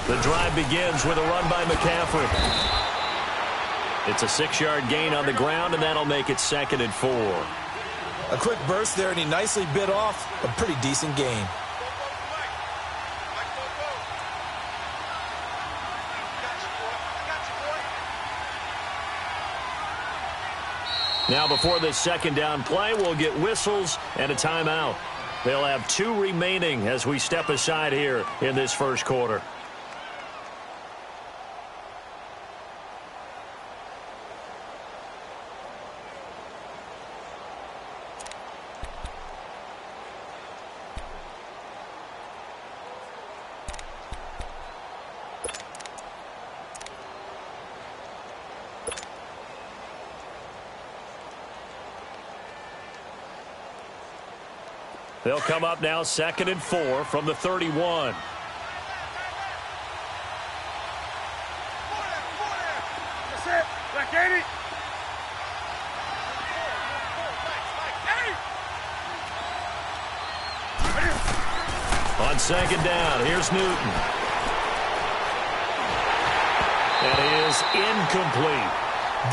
The drive begins with a run by McCaffrey. It's a 6-yard gain on the ground, and that'll make it 2nd and 4. A quick burst there, and he nicely bit off a pretty decent gain. Now before this 2nd down play, we'll get whistles and a timeout. They'll have 2 remaining as we step aside here in this first quarter. They'll come up now 2nd and 4 from the 31. That's it. Black 80. On 2nd down, here's Newton. That is incomplete.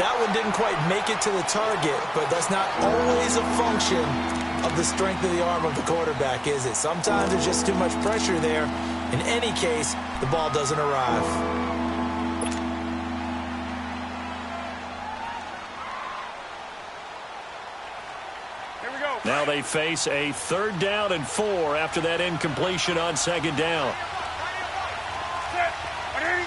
That one didn't quite make it to the target, but that's not always a function of the strength of the arm of the quarterback, is it? Sometimes there's just too much pressure there. In any case, the ball doesn't arrive. Here we go. Now they face a 3rd down and 4 after that incompletion on 2nd down. Set. 180.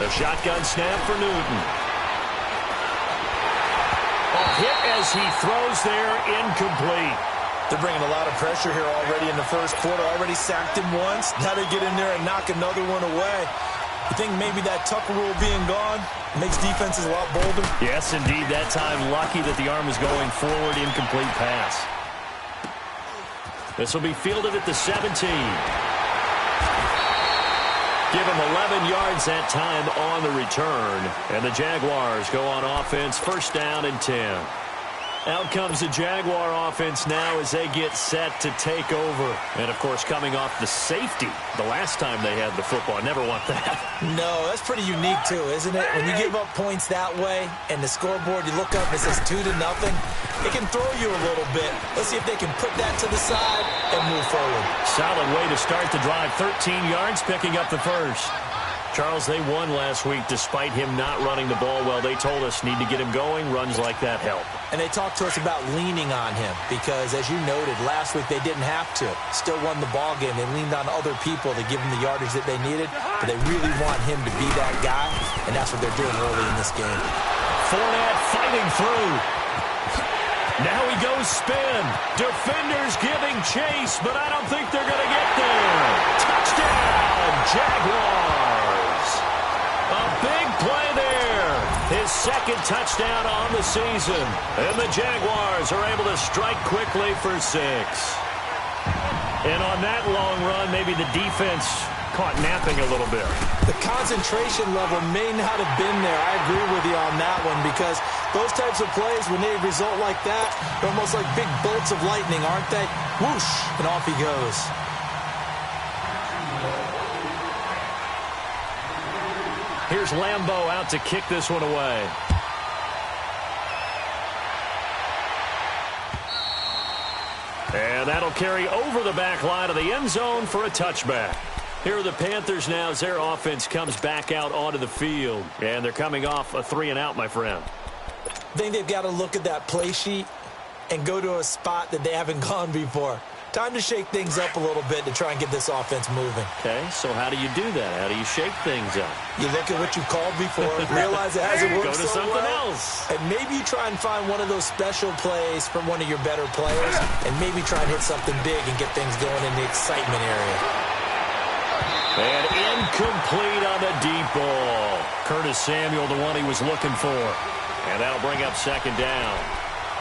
A shotgun snap for Newton. A hit as he throws there, incomplete. They're bringing a lot of pressure here already in the first quarter. Already sacked him once. Now they get in there and knock another one away. You think maybe that Tucker rule being gone makes defenses a lot bolder? Yes, indeed. That time lucky that the arm is going forward, incomplete pass. This will be fielded at the 17. Give him 11 yards that time on the return. And the Jaguars go on offense, 1st down and 10. Out comes the Jaguar offense now as they get set to take over. And, of course, coming off the safety the last time they had the football. Never want that. No, that's pretty unique, too, isn't it? When you give up points that way and the scoreboard, you look up and it says 2-0, it can throw you a little bit. Let's see if they can put that to the side and move forward. Solid way to start the drive. 13 yards, picking up the first. Charles, they won last week despite him not running the ball well. They told us need to get him going. Runs like that help. And they talked to us about leaning on him because, as you noted, last week they didn't have to. Still won the ball game. They leaned on other people to give them the yardage that they needed, but they really want him to be that guy, and that's what they're doing early in this game. Fournette fighting through. Now he goes spin. Defenders giving chase, but I don't think they're going to get there. Touchdown, Jaguars. A big play there. His 2nd touchdown on the season. And the Jaguars are able to strike quickly for 6. And on that long run, maybe the defense caught napping a little bit. The concentration level may not have been there. I agree with you on that one because those types of plays, when they result like that, they're almost like big bolts of lightning, aren't they? Whoosh, and off he goes. Here's Lambeau out to kick this one away. And that'll carry over the back line of the end zone for a touchback. Here are the Panthers now as their offense comes back out onto the field. And they're coming off a 3-and-out, my friend. I think they've got to look at that play sheet and go to a spot that they haven't gone before. Time to shake things up a little bit to try and get this offense moving. Okay, so how do you do that? How do you shake things up? You look at what you called before, realize it hasn't worked Go to so something well, else. and maybe you try and find one of those special plays from one of your better players, and maybe try and hit something big and get things going in the excitement area. And incomplete on the deep ball. Curtis Samuel, the one he was looking for. And that'll bring up 2nd down.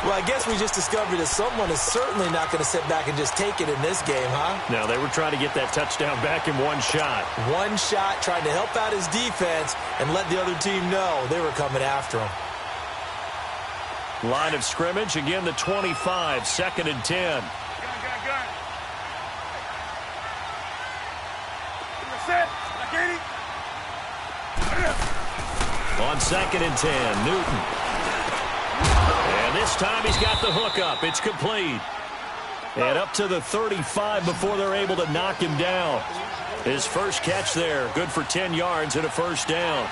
Well, I guess we just discovered that someone is certainly not going to sit back and just take it in this game, huh? No, they were trying to get that touchdown back in one shot. One shot, trying to help out his defense and let the other team know they were coming after him. Line of scrimmage, again the 25, 2nd and 10. Gun. Set. Like 80. On 2nd and 10, Newton. And this time he's got the hook up. It's complete. And up to the 35 before they're able to knock him down. His first catch there, good for 10 yards and a first down.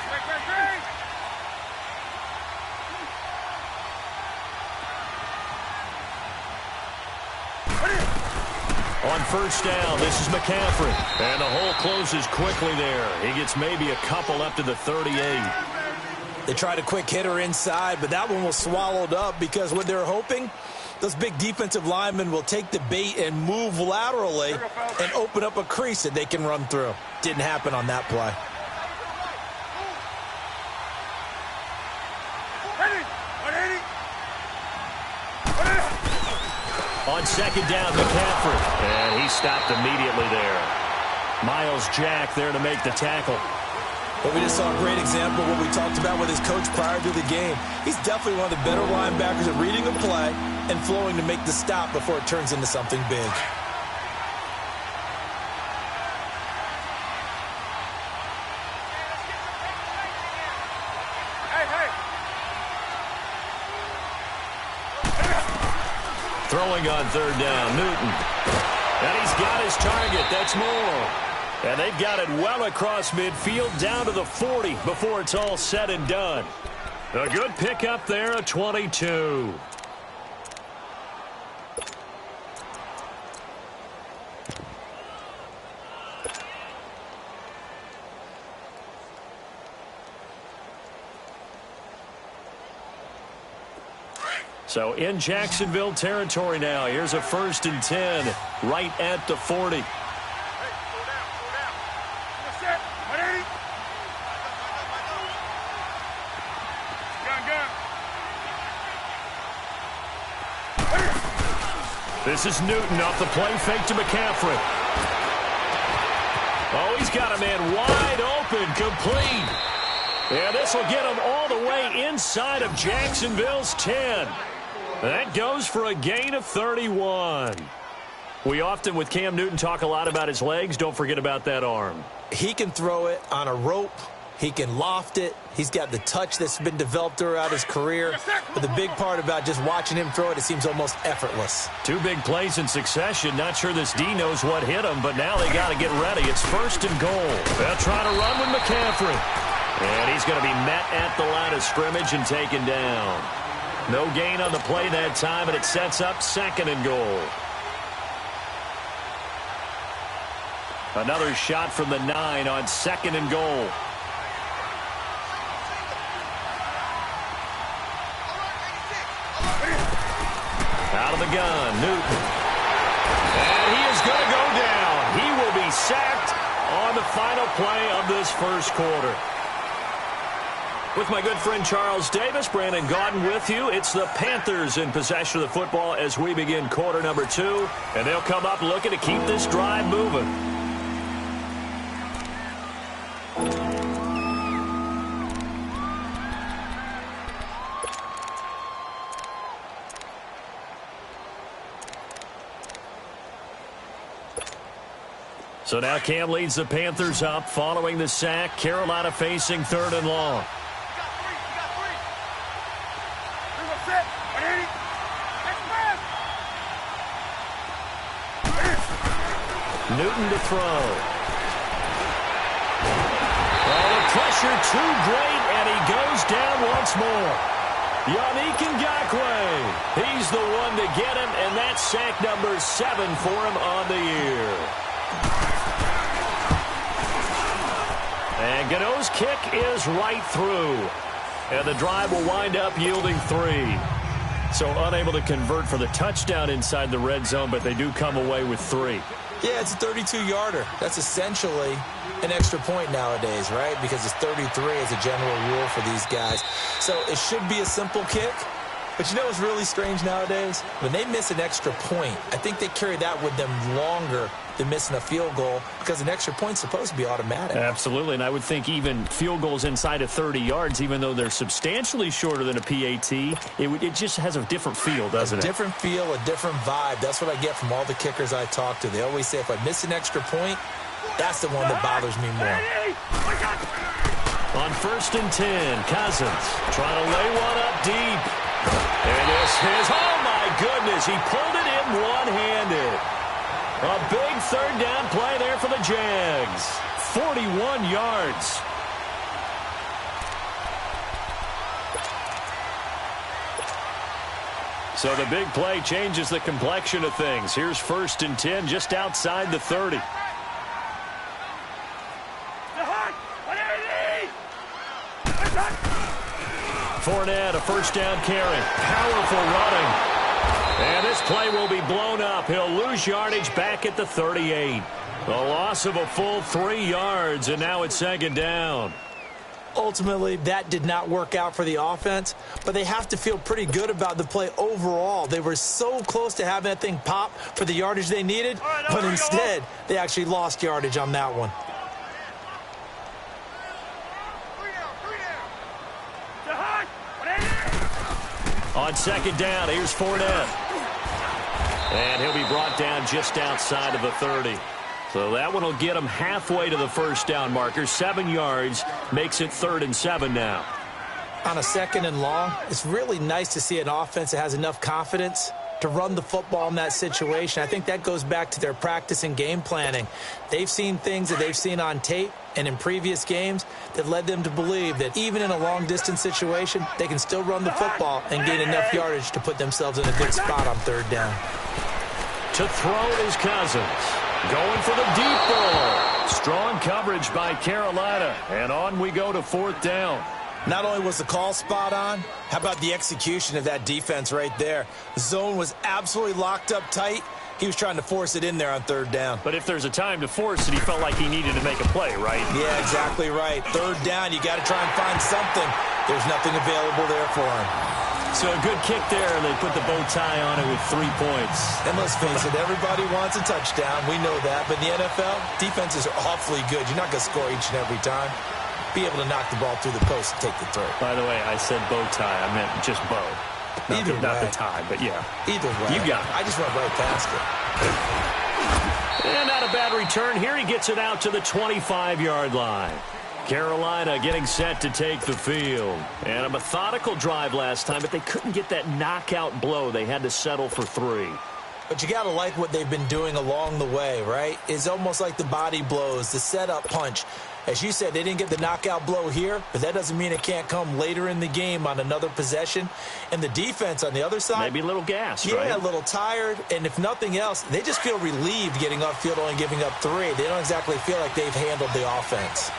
On first down, this is McCaffrey. And the hole closes quickly there. He gets maybe a couple up to the 38. They tried a quick hitter inside, but that one was swallowed up because what they're hoping, those big defensive linemen will take the bait and move laterally and open up a crease that they can run through. Didn't happen on that play. On 2nd down, McCaffrey. And he stopped immediately there. Miles Jack there to make the tackle. But we just saw a great example of what we talked about with his coach prior to the game. He's definitely one of the better linebackers at reading a play and flowing to make the stop before it turns into something big. Throwing on 3rd down, Newton. And he's got his target. That's more. And they've got it well across midfield down to the 40 before it's all said and done. A good pickup there, a 22. So in Jacksonville territory now. Here's a 1st and 10 right at the 40. This is Newton off the play fake to McCaffrey. Oh, he's got a man wide open, complete. Yeah, this will get him all the way inside of Jacksonville's 10. That goes for a gain of 31. We often, with Cam Newton, talk a lot about his legs. Don't forget about that arm. He can throw it on a rope. He can loft it. He's got the touch that's been developed throughout his career. But the big part about just watching him throw it seems almost effortless. 2 big plays in succession. Not sure this D knows what hit him, but now they got to get ready. It's 1st and goal. They'll try to run with McCaffrey. And he's going to be met at the line of scrimmage and taken down. No gain on the play that time, and it sets up 2nd and goal. Another shot from the 9 on 2nd and goal. Out of the gun, Newton. And he is going to go down. He will be sacked on the final play of this first quarter. With my good friend Charles Davis, Brandon Gaudin with you. It's the Panthers in possession of the football as we begin quarter number 2. And they'll come up looking to keep this drive moving. So now Cam leads the Panthers up following the sack. Carolina facing 3rd and long. Newton to throw. Oh, the pressure too great, and he goes down once more. Yannick Ngakoue. He's the one to get him, and that's sack number 7 for him on the year. And Gano's kick is right through. And the drive will wind up yielding 3. So unable to convert for the touchdown inside the red zone, but they do come away with 3. Yeah, it's a 32-yarder. That's essentially an extra point nowadays, right? Because it's 33 as a general rule for these guys. So it should be a simple kick, But you know what's really strange nowadays? When they miss an extra point, I think they carry that with them longer than missing a field goal because an extra point's supposed to be automatic. Absolutely, and I would think even field goals inside of 30 yards, even though they're substantially shorter than a PAT, it just has a different feel, doesn't it? A different feel, a different vibe. That's what I get from all the kickers I talk to. They always say if I miss an extra point, that's the one that bothers me more. On 1st and 10, Cousins trying to lay one up deep. And this is, oh my goodness, he pulled it in one-handed. A big 3rd down play there for the Jags. 41 yards. So the big play changes the complexion of things. Here's 1st and 10 just outside the 30. Fournette, a 1st down carry. Powerful running. And this play will be blown up. He'll lose yardage back at the 38. A loss of a full 3 yards, and now it's 2nd down. Ultimately, that did not work out for the offense, but they have to feel pretty good about the play overall. They were so close to having that thing pop for the yardage they needed, but instead, they actually lost yardage on that one. On 2nd down, here's Fournette. And he'll be brought down just outside of the 30. So that one will get him halfway to the 1st down marker. 7 yards makes it 3rd and 7 now. On a 2nd and long, it's really nice to see an offense that has enough confidence to run the football in that situation. I think that goes back to their practice and game planning. They've seen things that they've seen on tape and in previous games that led them to believe that even in a long-distance situation, they can still run the football and gain enough yardage to put themselves in a good spot on 3rd down. To throw is Cousins. Going for the deep ball. Strong coverage by Carolina. And on we go to 4th down. Not only was the call spot on, how about the execution of that defense right there? The zone was absolutely locked up tight. He was trying to force it in there on 3rd down. But if there's a time to force it, he felt like he needed to make a play, right? Yeah, exactly right. 3rd down, you got to try and find something. There's nothing available there for him. So a good kick there, and they put the bow tie on it with 3 points. And let's face it, everybody wants a touchdown. We know that. But in the NFL, defenses are awfully good. You're not going to score each and every time. Be able to knock the ball through the post and take the throw. By the way, I said bow tie. I meant just bow. Not the tie, but yeah. Either way. You got it. I just went right past it. And not a bad return. Here he gets it out to the 25-yard line. Carolina getting set to take the field. And a methodical drive last time, but they couldn't get that knockout blow. They had to settle for 3. But you got to like what they've been doing along the way, right? It's almost like the body blows, the setup punch. As you said, they didn't get the knockout blow here, but that doesn't mean it can't come later in the game on another possession. And the defense on the other side, maybe a little gassed, right? Yeah, a little tired. And if nothing else, they just feel relieved getting upfield only giving up 3. They don't exactly feel like they've handled the offense.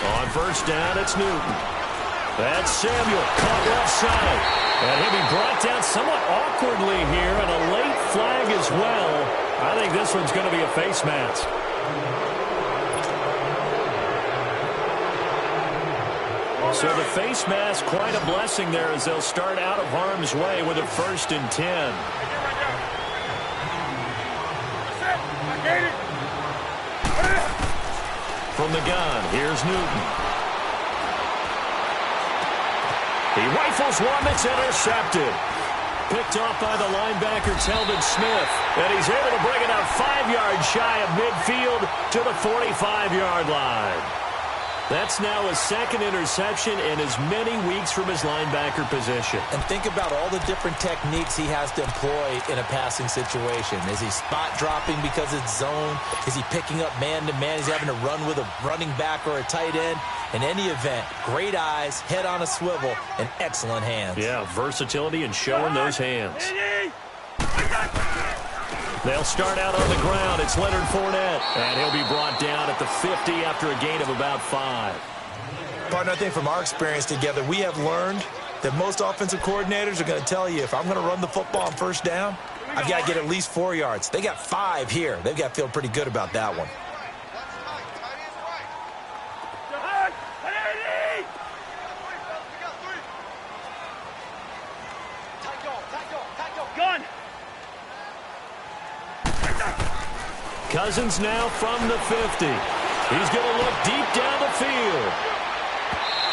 On 1st down, it's Newton. That's Samuel, caught left side. And he'll be brought down somewhat awkwardly here, and a late flag as well. I think this one's going to be a face mask. So the face mask, quite a blessing there as they'll start out of harm's way with a 1st and 10. From the gun, here's Newton. He rifles one that's intercepted. Picked off by the linebacker, Telvin Smith. And he's able to bring it out 5 yards shy of midfield to the 45-yard line. That's now his 2nd interception in as many weeks from his linebacker position. And think about all the different techniques he has to employ in a passing situation. Is he spot dropping because it's zone? Is he picking up man-to-man? Is he having to run with a running back or a tight end? In any event, great eyes, head on a swivel, and excellent hands. Yeah, versatility and showing those hands. They'll start out on the ground. It's Leonard Fournette. And he'll be brought down at the 50 after a gain of about 5. Partner, I think from our experience together, we have learned that most offensive coordinators are going to tell you, if I'm going to run the football on 1st down, I've got to get at least 4 yards. They got 5 here. They've got to feel pretty good about that one. Gun. Cousins now from the 50. He's going to look deep down the field.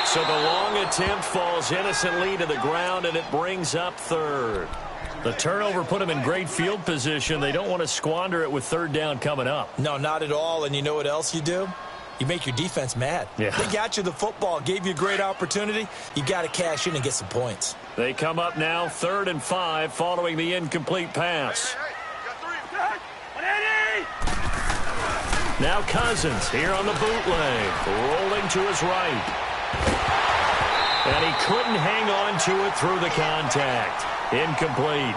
So the long attempt falls innocently to the ground, and it brings up third. The turnover put him in great field position. They don't want to squander it with third down coming up. No, not at all. And you know what else you do? You make your defense mad. Yeah. They got you the football, gave you a great opportunity. You got to cash in and get some points. They come up now 3rd and 5 following the incomplete pass. Now Cousins here on the bootleg, rolling to his right. And he couldn't hang on to it through the contact. Incomplete.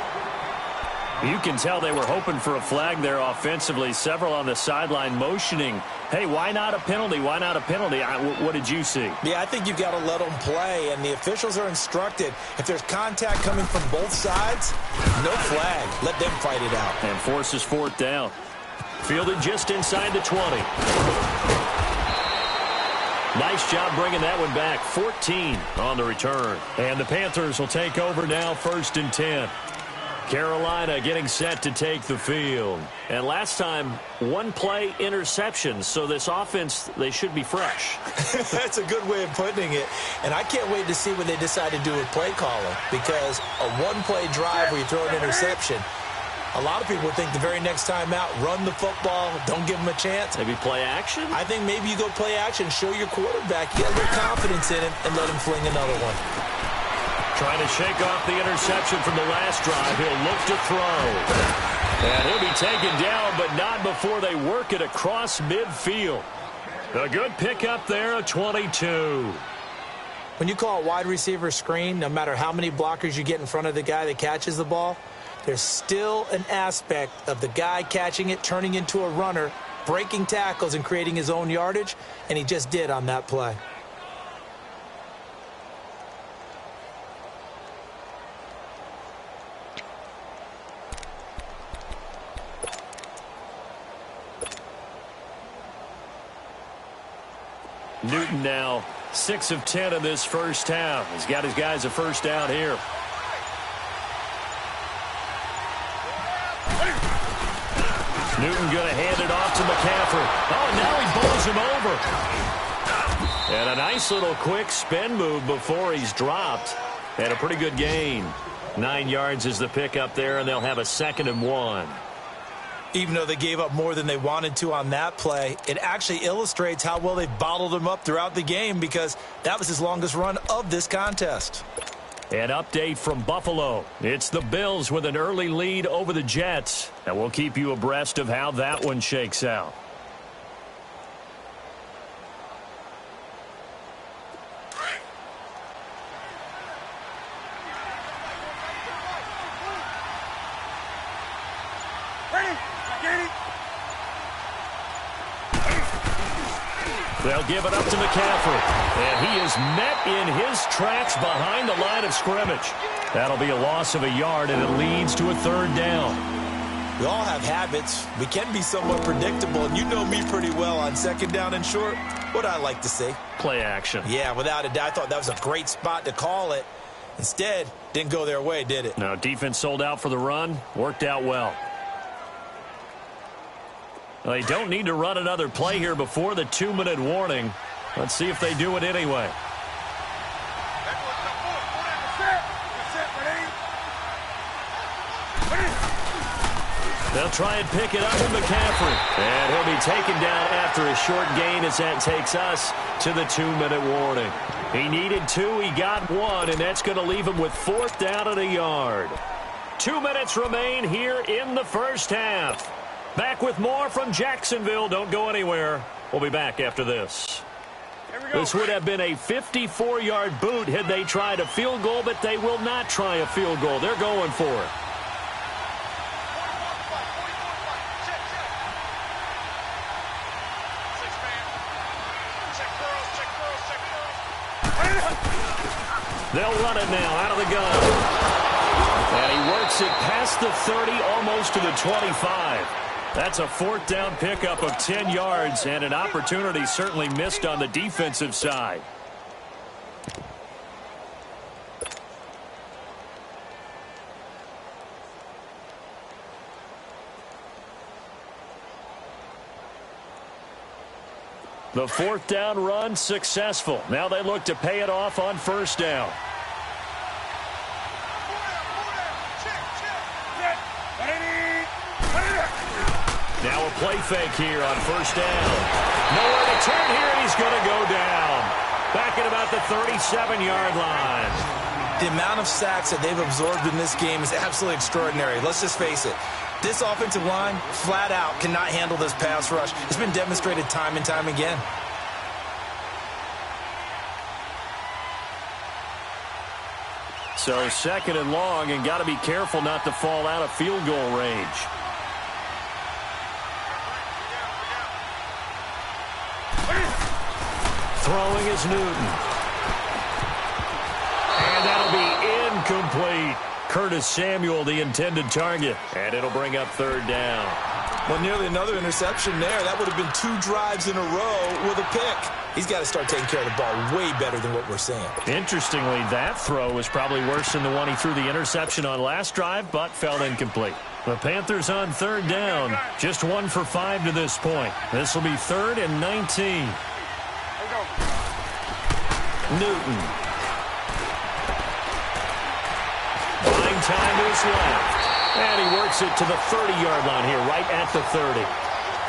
You can tell they were hoping for a flag there offensively. Several on the sideline motioning, hey, why not a penalty? Why not a penalty? What did you see? Yeah, I think you've got to let them play, and the officials are instructed. If there's contact coming from both sides, no flag. Let them fight it out. And forces 4th down. Fielded just inside the 20. Nice job bringing that one back. 14 on the return. And the Panthers will take over now 1st and 10. Carolina getting set to take the field. And last time, 1-play interception. So this offense, they should be fresh. That's a good way of putting it. And I can't wait to see what they decide to do with play calling. Because a 1-play drive where you throw an interception, a lot of people would think the very next time out, run the football, don't give them a chance. Maybe play action? I think maybe you go play action, show your quarterback you got a little confidence in him, and let him fling another one. Trying to shake off the interception from the last drive. He'll look to throw. And he'll be taken down, but not before they work it across midfield. A good pickup there, a 22. When you call a wide receiver screen, no matter how many blockers you get in front of the guy that catches the ball, there's still an aspect of the guy catching it, turning into a runner, breaking tackles and creating his own yardage, and he just did on that play. Newton now 6 of 10 in this first half. He's got his guys a first down here. Newton going to hand it off to McCaffrey. Oh, now he bowls him over. And a nice little quick spin move before he's dropped. And a pretty good gain. 9 yards is the pickup there, and they'll have a 2nd and 1. Even though they gave up more than they wanted to on that play, it actually illustrates how well they've bottled him up throughout the game because that was his longest run of this contest. An update from Buffalo. It's the Bills with an early lead over the Jets. And we'll keep you abreast of how that one shakes out. They'll give it up to McCaffrey. And he is met in his tracks behind the line of scrimmage. That'll be a loss of a yard, and it leads to a 3rd down. We all have habits. We can be somewhat predictable, and you know me pretty well on 2nd down and short. What I like to see. Play action. Yeah, without a doubt. I thought that was a great spot to call it. Instead, didn't go their way, did it? No, defense sold out for the run. Worked out well. Well, they don't need to run another play here before the 2-minute warning. Let's see if they do it anyway. They'll try and pick it up with McCaffrey. And he'll be taken down after a short gain as that takes us to the 2-minute warning. He needed 2, he got 1, and that's going to leave him with 4th down and a yard. 2 minutes remain here in the first half. Back with more from Jacksonville. Don't go anywhere. We'll be back after this. This would have been a 54-yard boot had they tried a field goal, but they will not try a field goal. They're going for it. They'll run it now out of the gun. And he works it past the 30, almost to the 25. That's a 4th down pickup of 10 yards and an opportunity certainly missed on the defensive side. The fourth down run successful. Now they look to pay it off on first down. Now a play fake here on first down. Nowhere to turn here, and he's going to go down. Back at about the 37-yard line. The amount of sacks that they've absorbed in this game is absolutely extraordinary. Let's just face it. This offensive line, flat out, cannot handle this pass rush. It's been demonstrated time and time again. So second and long, and got to be careful not to fall out of field goal range. Throwing is Newton. And that'll be incomplete. Curtis Samuel, the intended target. And it'll bring up third down. Well, nearly another interception there. That would have been 2 drives in a row with a pick. He's got to start taking care of the ball way better than what we're seeing. Interestingly, that throw was probably worse than the one he threw the interception on last drive, but fell incomplete. The Panthers on third down. Just 1 for 5 to this point. This will be 3rd and 19. Newton. Buying time to his left. And he works it to the 30-yard line here, right at the 30.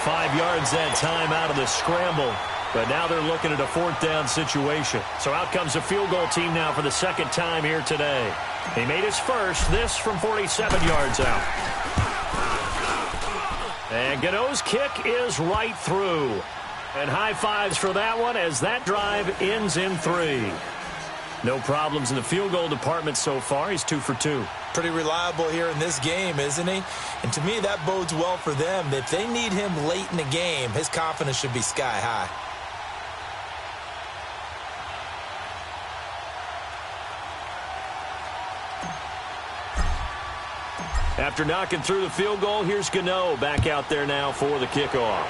5 yards that time out of the scramble. But now they're looking at a 4th down situation. So out comes a field goal team now for the 2nd time here today. He made his first, this from 47 yards out. And Gano's kick is right through. And high fives for that one as that drive ends in 3. No problems in the field goal department so far. He's 2 for 2. Pretty reliable here in this game, isn't he? And to me, that bodes well for them. If they need him late in the game, his confidence should be sky high. After knocking through the field goal, here's Gano back out there now for the kickoff.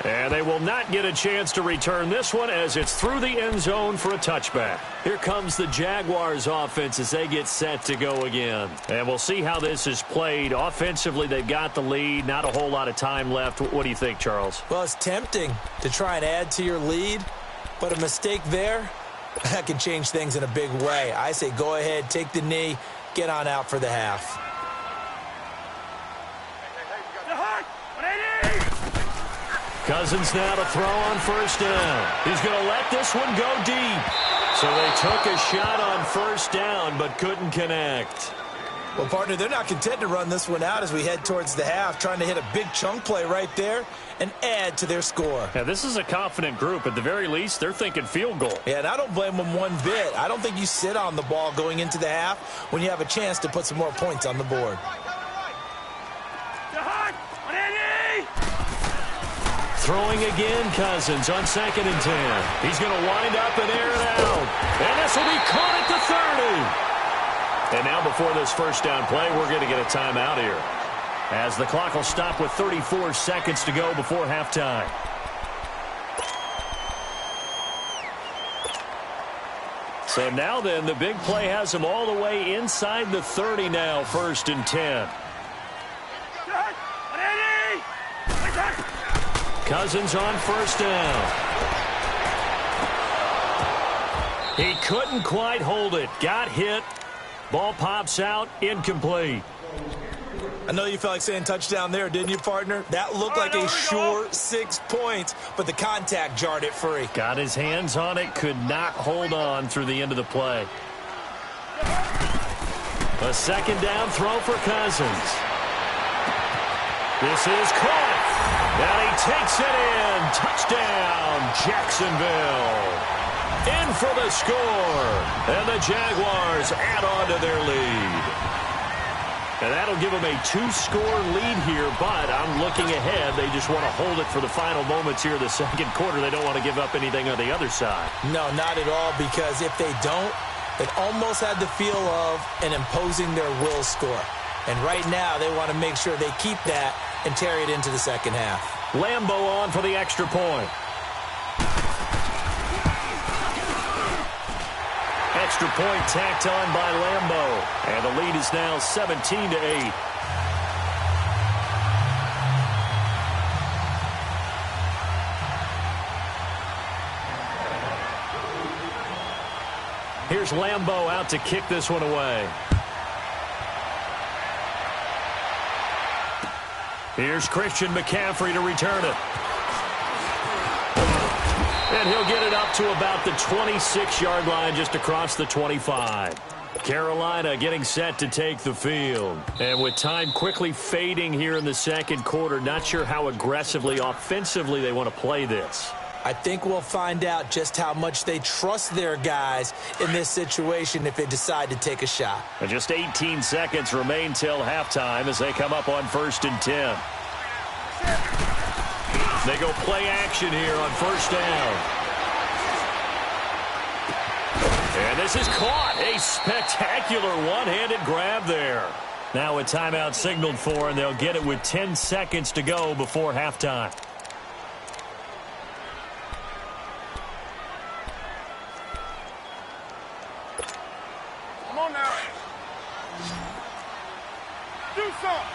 And they will not get a chance to return this one as it's through the end zone for a touchback. Here comes the Jaguars offense as they get set to go again. And we'll see how this is played. Offensively, they've got the lead. Not a whole lot of time left. What do you think, Charles? Well, it's tempting to try and add to your lead, but a mistake there, that can change things in a big way. I say go ahead, take the knee, get on out for the half. Cousins now to throw on first down. He's going to let this one go deep. So they took a shot on first down but couldn't connect. Well, partner, they're not content to run this one out as we head towards the half, trying to hit a big chunk play right there and add to their score. Yeah, this is a confident group. At the very least, they're thinking field goal. Yeah, and I don't blame them one bit. I don't think you sit on the ball going into the half when you have a chance to put some more points on the board. Throwing again, Cousins on 2nd and 10. He's going to wind up and air it out. And this will be caught at the 30. And now before this first down play, we're going to get a timeout here, as the clock will stop with 34 seconds to go before halftime. So now then, the big play has them all the way inside the 30 now, 1st and 10. Cousins on first down. He couldn't quite hold it. Got hit. Ball pops out. Incomplete. I know you felt like saying touchdown there, didn't you, partner? That looked like a sure 6 points, but the contact jarred it free. Got his hands on it. Could not hold on through the end of the play. A 2nd down throw for Cousins. This is caught. And he takes it in. Touchdown, Jacksonville. In for the score. And the Jaguars add on to their lead. And that'll give them a 2-score lead here, but I'm looking ahead. They just want to hold it for the final moments here of the 2nd quarter. They don't want to give up anything on the other side. No, not at all, because if they don't, it almost had the feel of an imposing their will score. And right now, they want to make sure they keep that and carry it into the 2nd half. Lambo on for the extra point. Extra point tacked on by Lambo. And the lead is now 17-8. Here's Lambeau out to kick this one away. Here's Christian McCaffrey to return it. And he'll get it up to about the 26-yard line, just across the 25. Carolina getting set to take the field. And with time quickly fading here in the second quarter, not sure how aggressively, offensively they want to play this. I think we'll find out just how much they trust their guys in this situation if they decide to take a shot. And just 18 seconds remain till halftime as they come up on 1st and 10. They go play action here on 1st down. And this is caught. A spectacular one-handed grab there. Now a timeout signaled for, and they'll get it with 10 seconds to go before halftime. Come on now. Do something.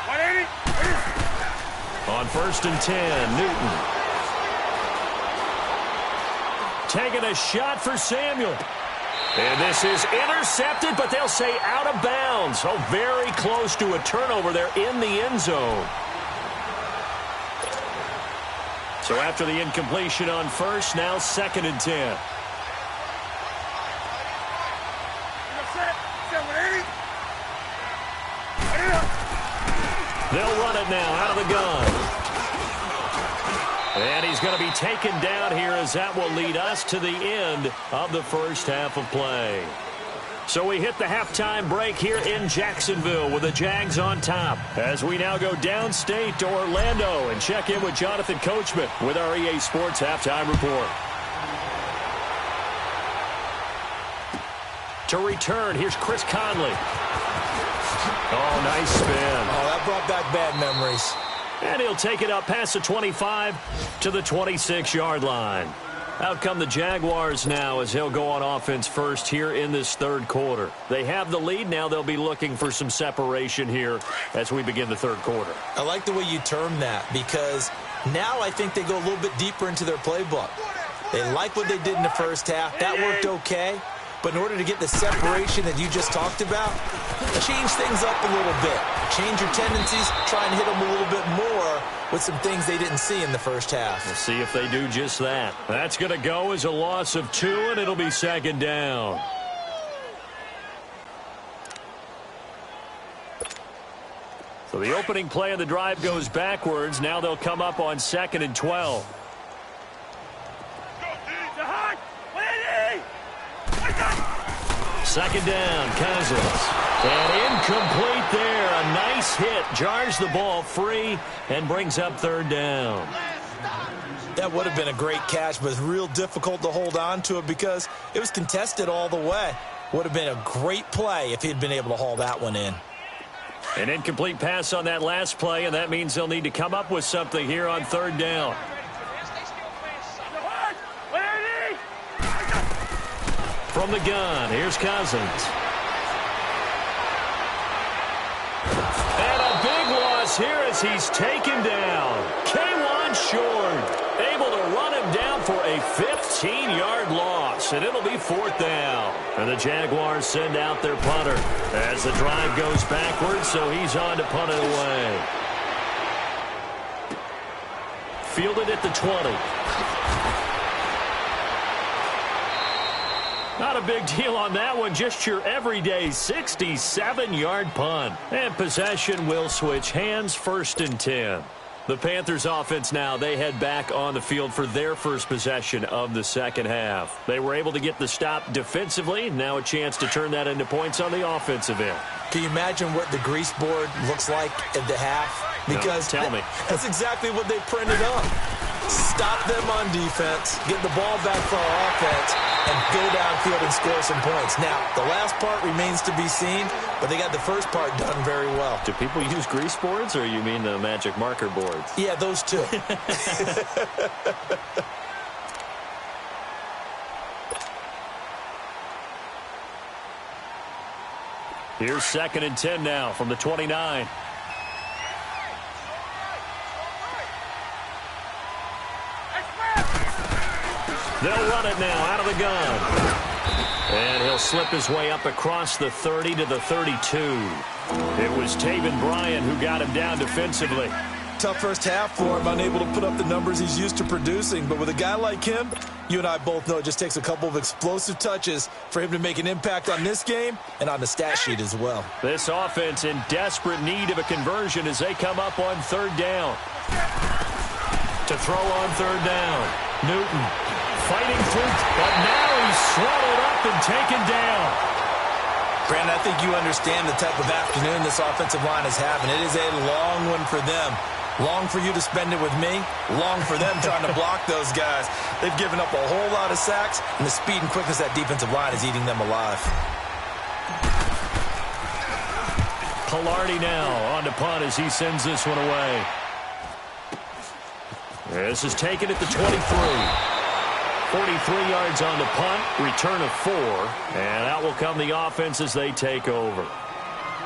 180. On 1st and 10, Newton. Taking a shot for Samuel. And this is intercepted, but they'll say out of bounds. Oh, very close to a turnover there in the end zone. So after the incompletion on 1st, now 2nd and 10. They'll run it now out of the gun. And he's going to be taken down here as that will lead us to the end of the first half of play. So we hit the halftime break here in Jacksonville with the Jags on top. As we now go downstate to Orlando and check in with Jonathan Coachman with our EA Sports Halftime Report. To return, here's Chris Conley. Oh, nice spin. Oh, that brought back bad memories. And he'll take it up past the 25 to the 26-yard line. Out come the Jaguars now as he'll go on offense first here in this third quarter. They have the lead. Now they'll be looking for some separation here as we begin the third quarter. I like the way you term that because now I think they go a little bit deeper into their playbook. They like what they did in the first half. That worked okay. But in order to get the separation that you just talked about, change things up a little bit. Change your tendencies, try and hit them a little bit more with some things they didn't see in the first half. We'll see if they do just that. That's going to go as a loss of 2, and it'll be 2nd down. So the opening play of the drive goes backwards. Now they'll come up on 2nd and 12. Second down, Cousins. And incomplete there. A nice hit. Jars the ball free and brings up 3rd down. That would have been a great catch, but it's real difficult to hold on to it because it was contested all the way. Would have been a great play if he'd been able to haul that one in. An incomplete pass on that last play, and that means they'll need to come up with something here on 3rd down. From the gun, here's Cousins. And a big loss here as he's taken down. K1 short, able to run him down for a 15-yard loss, and it'll be 4th down. And the Jaguars send out their punter as the drive goes backwards, so he's on to punt it away. Fielded at the 20. Not a big deal on that one, just your everyday 67-yard punt. And possession will switch hands, 1st and 10. The Panthers offense now, they head back on the field for their first possession of the second half. They were able to get the stop defensively. Now a chance to turn that into points on the offensive end. Can you imagine what the grease board looks like at the half? Because no, tell me. That's exactly what they printed up. Stop them on defense, get the ball back for our offense, and go downfield and score some points. Now, the last part remains to be seen, but they got the first part done very well. Do people use grease boards, or you mean the magic marker boards? Yeah, those two. Here's 2nd and 10 now from the 29. They'll run it now out of the gun. And he'll slip his way up across the 30 to the 32. It was Taven Bryan who got him down defensively. Tough first half for him, unable to put up the numbers he's used to producing. But with a guy like him, you and I both know it just takes a couple of explosive touches for him to make an impact on this game and on the stat sheet as well. This offense in desperate need of a conversion as they come up on third down. To throw on third down, Newton fighting through, but now he's swallowed up and taken down. Brandon, I think you understand the type of afternoon this offensive line is having. It is a long one for them. Long for you to spend it with me. Long for them trying to block those guys. They've given up a whole lot of sacks, and the speed and quickness of that defensive line is eating them alive. Pilardi now on to punt as he sends this one away. This is taken at the 23. 43 yards on the punt, return of 4, and out will come the offense as they take over.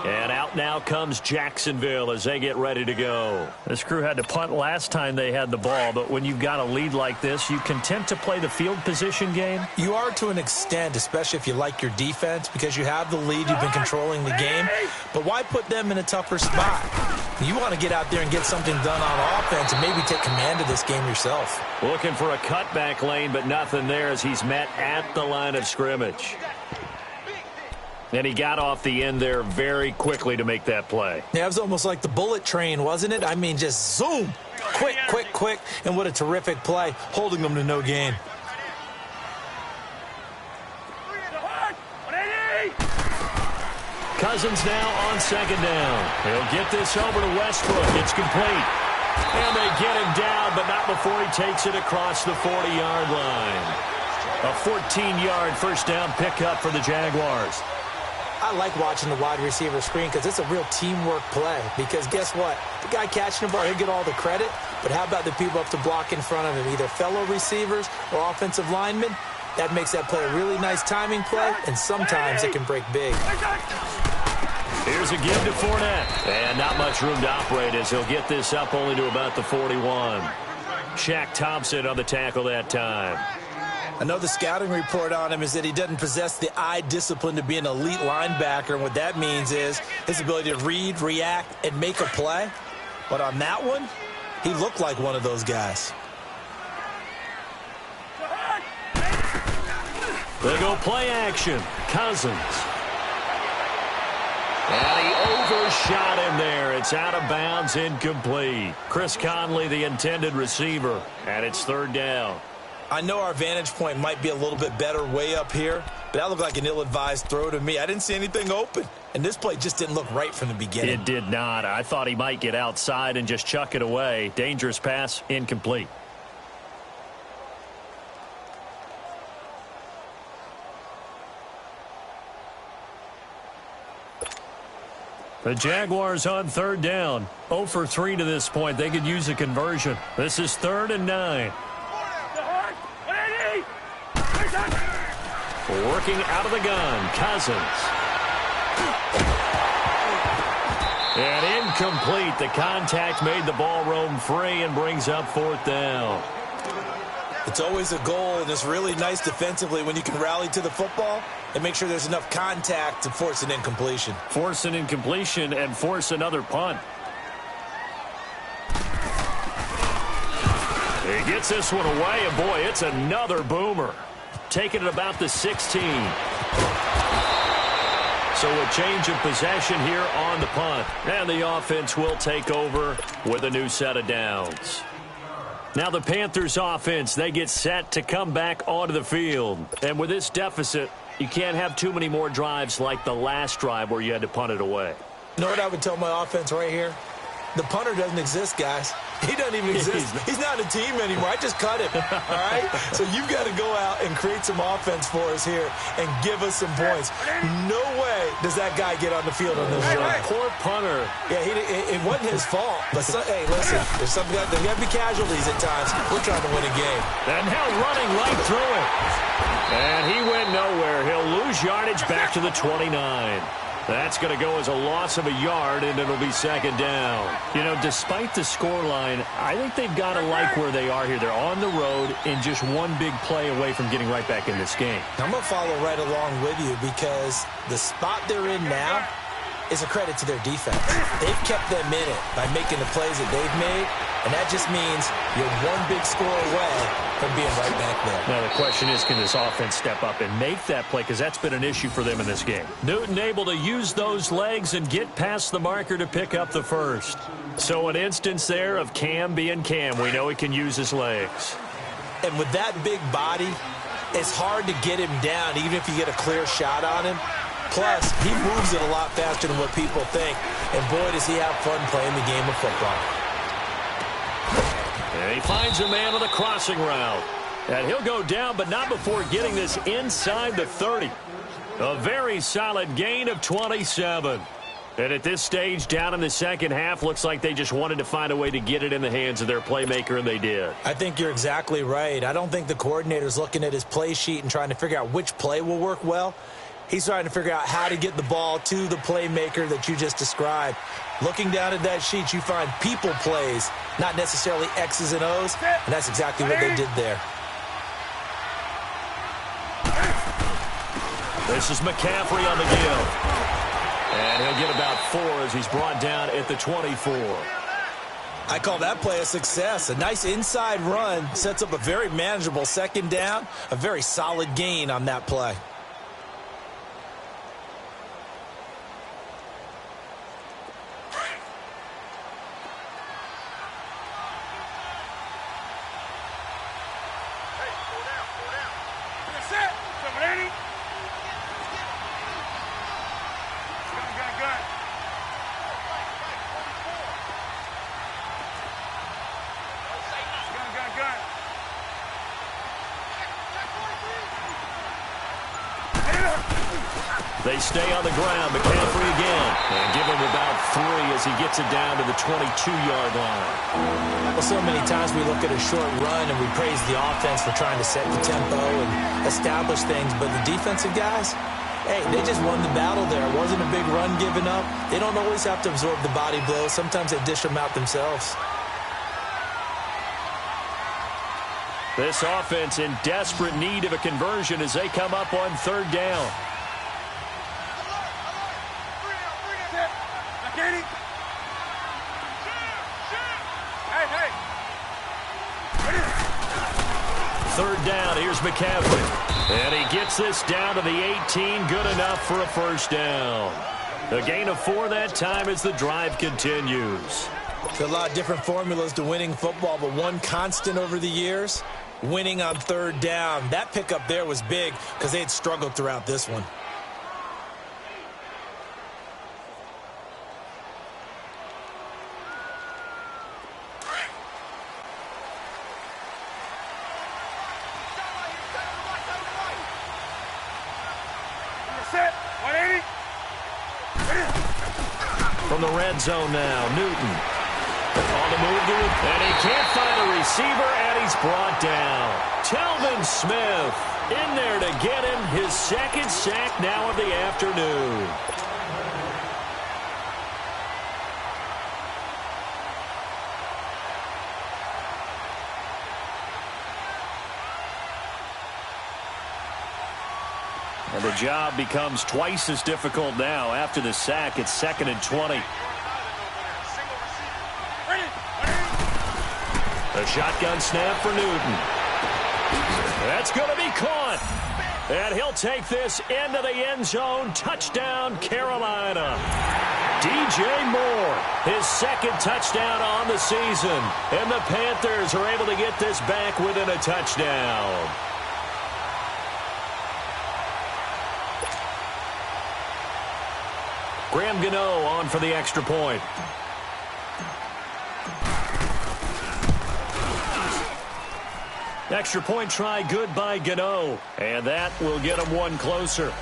And out now comes Jacksonville as they get ready to go. This crew had to punt last time they had the ball, but when you've got a lead like this, you content to play the field position game? You are to an extent, especially if you like your defense, because you have the lead, you've been controlling the game. But why put them in a tougher spot? You want to get out there and get something done on offense and maybe take command of this game yourself. Looking for a cutback lane, but nothing there as he's met at the line of scrimmage. And he got off the end there very quickly to make that play. Yeah, it was almost like the bullet train, wasn't it? I mean, just zoom. Quick, quick, quick. And what a terrific play, holding them to no gain. Cousins now on second down. He'll get this over to Westbrook. It's complete. And they get him down, but not before he takes it across the 40-yard line. A 14-yard first down pickup for the Jaguars. I like watching the wide receiver screen because it's a real teamwork play. Because guess what? The guy catching the ball, he'll get all the credit. But how about the people up to block in front of him, either fellow receivers or offensive linemen? That makes that play a really nice timing play, and sometimes it can break big. Here's a give to Fournette. And not much room to operate as he'll get this up only to about the 41. Shaq Thompson on the tackle that time. Another scouting report on him is that he doesn't possess the eye discipline to be an elite linebacker. And what that means is his ability to read, react, and make a play. But on that one, he looked like one of those guys. They go play action. Cousins. And he overshot him there. It's out of bounds, incomplete. Chris Conley, the intended receiver, and it's third down. I know our vantage point might be a little bit better way up here, but that looked like an ill-advised throw to me. I didn't see anything open, and this play just didn't look right from the beginning. It did not. I thought he might get outside and just chuck it away. Dangerous pass, incomplete. The Jaguars on third down. 0 for 3 to this point. They could use a conversion. This is 3rd and 9. Working out of the gun, Cousins. And incomplete. The contact made the ball roam free and brings up 4th down. It's always a goal, and it's really nice defensively when you can rally to the football and make sure there's enough contact to force an incompletion. Force an incompletion and force another punt. He gets this one away, and boy, it's another boomer. Taking it about the 16. So a change of possession here on the punt. And the offense will take over with a new set of downs. Now the Panthers offense, they get set to come back onto the field. And with this deficit, you can't have too many more drives like the last drive where you had to punt it away. You know what I would tell my offense right here? The punter doesn't exist, guys. He doesn't even exist. He's not a team anymore. I just cut him, all right? So you've got to go out and create some offense for us here and give us some points. No way does that guy get on the field on this drive. Poor punter. Yeah, it wasn't his fault. But, hey, listen, there's got to be casualties at times. We're trying to win a game. And now running right through it. And he went nowhere. He'll lose yardage back to the 29. That's going to go as a loss of a yard, and it'll be second down. You know, despite the scoreline, I think they've got to like where they are here. They're on the road and just one big play away from getting right back in this game. I'm going to follow right along with you because the spot they're in now is a credit to their defense. They've kept them in it by making the plays that they've made, and that just means you're one big score away from being right back there. Now, the question is, can this offense step up and make that play? Because that's been an issue for them in this game. Newton able to use those legs and get past the marker to pick up the first. So an instance there of Cam being Cam. We know he can use his legs. And with that big body, it's hard to get him down, even if you get a clear shot on him. Plus, he moves it a lot faster than what people think. And boy, does he have fun playing the game of football. And he finds a man on the crossing route. And he'll go down, but not before getting this inside the 30. A very solid gain of 27. And at this stage, down in the second half, looks like they just wanted to find a way to get it in the hands of their playmaker, and they did. I think you're exactly right. I don't think the coordinator's looking at his play sheet and trying to figure out which play will work well. He's trying to figure out how to get the ball to the playmaker that you just described. Looking down at that sheet, you find people plays, not necessarily X's and O's, and that's exactly what they did there. This is McCaffrey on the give. And he'll get about 4 as he's brought down at the 24. I call that play a success. A nice inside run sets up a very manageable second down, a very solid gain on that play. They stay on the ground. McCaffrey again. And give him about 3 as he gets it down to the 22-yard line. Well, so many times we look at a short run and we praise the offense for trying to set the tempo and establish things. But the defensive guys, hey, they just won the battle there. It wasn't a big run given up. They don't always have to absorb the body blows. Sometimes they dish them out themselves. This offense in desperate need of a conversion as they come up on third down. Third down, here's McCaffrey. And he gets this down to the 18, good enough for a first down. A gain of 4 that time as the drive continues. There's a lot of different formulas to winning football, but one constant over the years, winning on third down. That pickup there was big because they had struggled throughout this one. From the red zone now, Newton. On the move, and he can't find a receiver, and he's brought down. Telvin Smith in there to get him his second sack now of the afternoon. And the job becomes twice as difficult now. After the sack, it's 2nd and 20. A shotgun snap for Newton. That's going to be caught. And he'll take this into the end zone. Touchdown, Carolina. DJ Moore, his second touchdown on the season. And the Panthers are able to get this back within a touchdown. Graham Gano on for the extra point. Extra point try good by Gano. And that will get him one closer.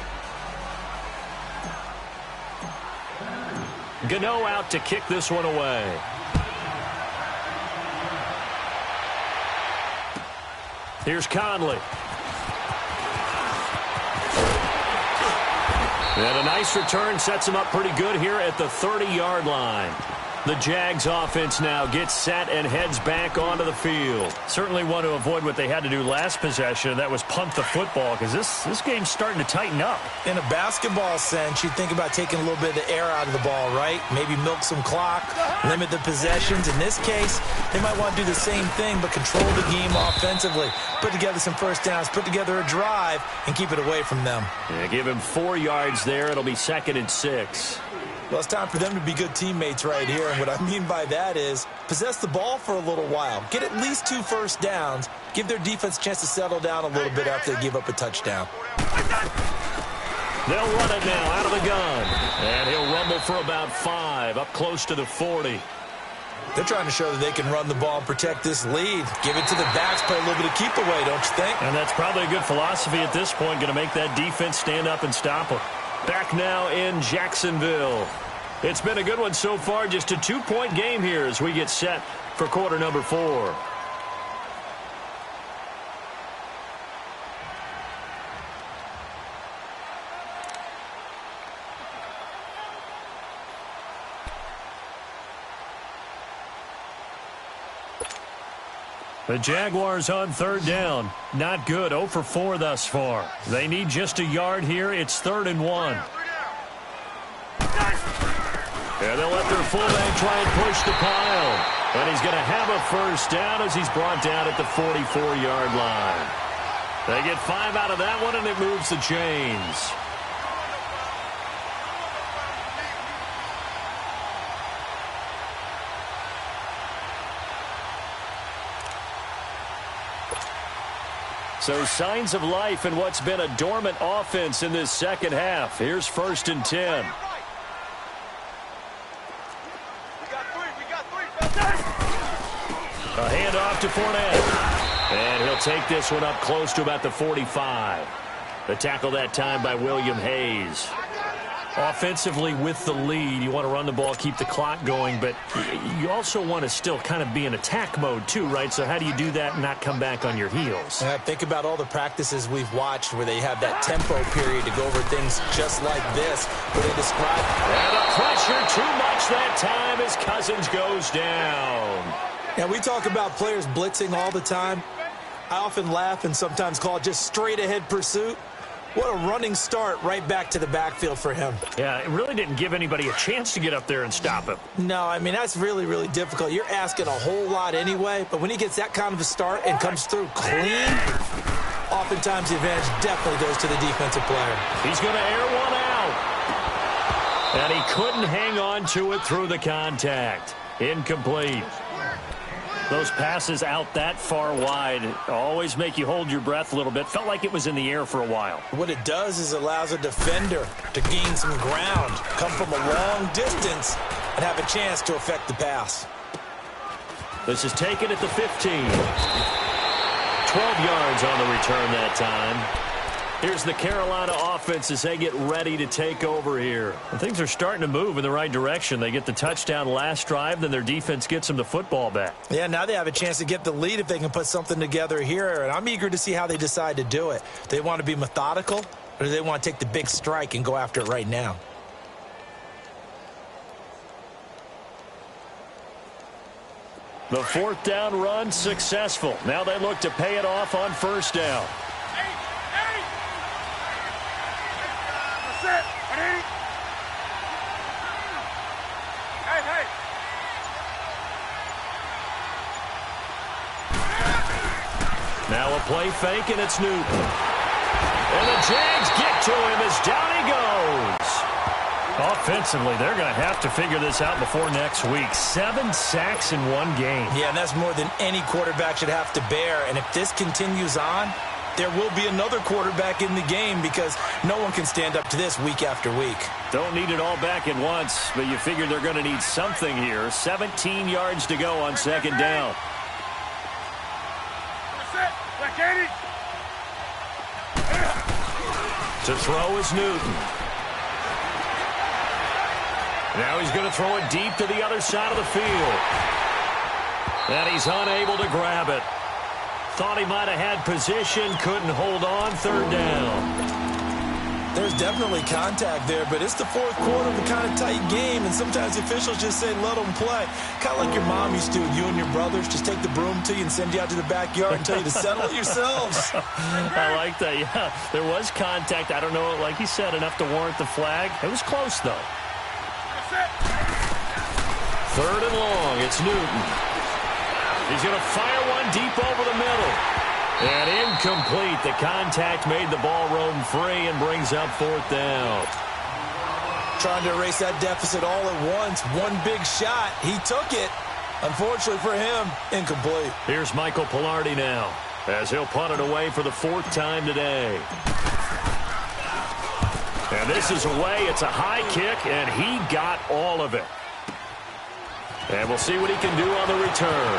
Gano out to kick this one away. Here's Conley. And a nice return sets him up pretty good here at the 30-yard line. The Jags offense now gets set and heads back onto the field. Certainly want to avoid what they had to do last possession, and that was punt the football, because this game's starting to tighten up. In a basketball sense, you think about taking a little bit of the air out of the ball, right? Maybe milk some clock, limit the possessions. In this case, they might want to do the same thing, but control the game offensively. Put together some first downs, put together a drive, and keep it away from them. Yeah, give him 4 yards there. It'll be 2nd and 6. Well, it's time for them to be good teammates right here, and what I mean by that is possess the ball for a little while. Get at least 2 first downs. Give their defense a chance to settle down a little bit after they give up a touchdown. They'll run it now out of the gun. And he'll rumble for about 5, up close to the 40. They're trying to show that they can run the ball and protect this lead. Give it to the backs, play a little bit of keep away, don't you think? And that's probably a good philosophy at this point, going to make that defense stand up and stop them. Back now in Jacksonville. It's been a good one so far, just a 2-point game here as we get set for quarter number 4. The Jaguars on 3rd down. Not good. 0 for 4 thus far. They need just a yard here. It's 3rd and 1. And they'll let their fullback try and push the pile. And he's going to have a first down as he's brought down at the 44-yard line. They get 5 out of that one, and it moves the chains. So signs of life in what's been a dormant offense in this second half. Here's 1st and 10. A handoff to Fournette. And he'll take this one up close to about the 45. The tackle that time by William Hayes. Offensively with the lead, you want to run the ball, keep the clock going, but you also want to still kind of be in attack mode too, right? So how do you do that and not come back on your heels? Think about all the practices we've watched where they have that tempo period to go over things just like this, where they describe... And the pressure too much that time as Cousins goes down. Now, we talk about players blitzing all the time. I often laugh and sometimes call it just straight-ahead pursuit. What a running start right back to the backfield for him. Yeah, it really didn't give anybody a chance to get up there and stop him. No, I mean, that's really, really difficult. You're asking a whole lot anyway, but when he gets that kind of a start and comes through clean, oftentimes the advantage definitely goes to the defensive player. He's going to air one out. And he couldn't hang on to it through the contact. Incomplete. Those passes out that far wide always make you hold your breath a little bit. Felt like it was in the air for a while. What it does is allows a defender to gain some ground, come from a long distance, and have a chance to affect the pass. This is taken at the 15. 12 yards on the return that time. Here's the Carolina offense as they get ready to take over here. And things are starting to move in the right direction. They get the touchdown last drive, then their defense gets them the football back. Yeah, now they have a chance to get the lead if they can put something together here, and I'm eager to see how they decide to do it. Do they want to be methodical, or do they want to take the big strike and go after it right now? The 4th down run successful. Now they look to pay it off on 1st down. Now a play fake, and it's Newton. And the Jags get to him as down he goes. Offensively, they're going to have to figure this out before next week. 7 sacks in one game. Yeah, and that's more than any quarterback should have to bear. And if this continues on, there will be another quarterback in the game because no one can stand up to this week after week. Don't need it all back at once, but you figure they're going to need something here. 17 yards to go on 2nd down. To throw is Newton. Now he's going to throw it deep to the other side of the field. And he's unable to grab it. Thought he might have had position, couldn't hold on. 3rd down. There's definitely contact there, but it's the fourth quarter of a kind of tight game, and sometimes officials just say, let them play. Kind of like your mom used to with you and your brothers. Just take the broom to you and send you out to the backyard and tell you to settle it yourselves. I like that, yeah. There was contact. I don't know, like he said, enough to warrant the flag. It was close, though. Third and long. It's Newton. He's going to fire one deep over the middle. And incomplete. The contact made the ball roam free and brings up fourth down. Trying to erase that deficit all at once. One big shot. He took it. Unfortunately for him, incomplete. Here's Michael Pilardi now, as he'll punt it away for the fourth time today. And this is away. It's a high kick, and he got all of it. And we'll see what he can do on the return.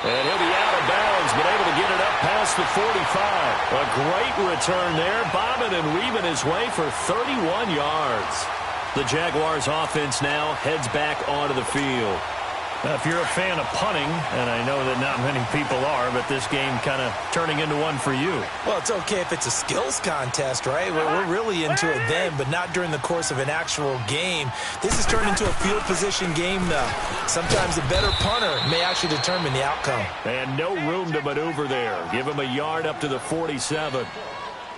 And he'll be out of bounds, but able to get it up past the 45. A great return there, bobbing and weaving his way for 31 yards. The Jaguars offense now heads back onto the field. If you're a fan of punting, and I know that not many people are, but this game kind of turning into one for you. Well, it's okay if it's a skills contest, right? We're really into it then, but not during the course of an actual game. This has turned into a field position game, though. Sometimes a better punter may actually determine the outcome. And no room to maneuver there. Give him a yard up to the 47.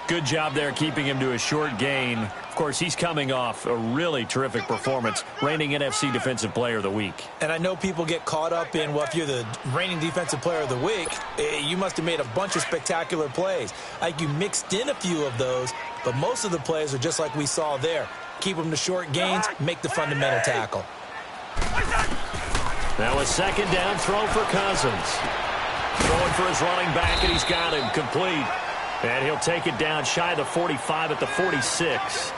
Good job there keeping him to a short gain. Of course, he's coming off a really terrific performance, reigning NFC Defensive Player of the Week. And I know people get caught up in, well, if you're the reigning Defensive Player of the Week, you must have made a bunch of spectacular plays. Like you mixed in a few of those, but most of the plays are just like we saw there. Keep them to short gains, make the fundamental tackle. Now a second down throw for Cousins. Throwing for his running back, and he's got him complete. And he'll take it down shy of the 45 at the 46.